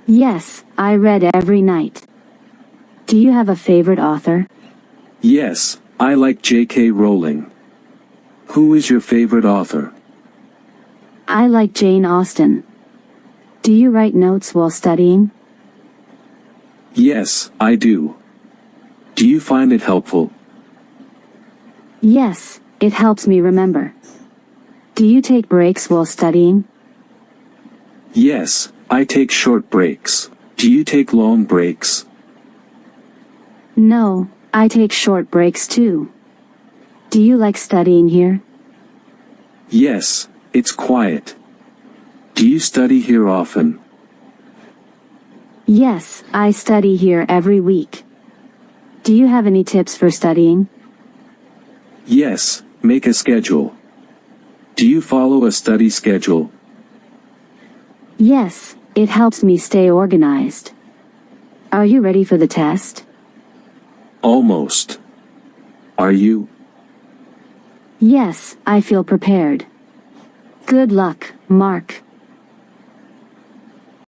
Yes, I read every night. Do you have a favorite author? Yes, I like J.K. Rowling. Who is your favorite author? I like Jane Austen. Do you write notes while studying? Yes, I do. Do you find it helpful? Yes, it helps me remember. Do you take breaks while studying? Yes, I take short breaks. Do you take long breaks? No, I take short breaks too. Do you like studying here? Yes, it's quiet. Do you study here often? Yes, I study here every week. Do you have any tips for studying? Yes, make a schedule. Do you follow a study schedule? Yes, it helps me stay organized. Are you ready for the test? Almost. Are you? Yes, I feel prepared. Good luck, Mark.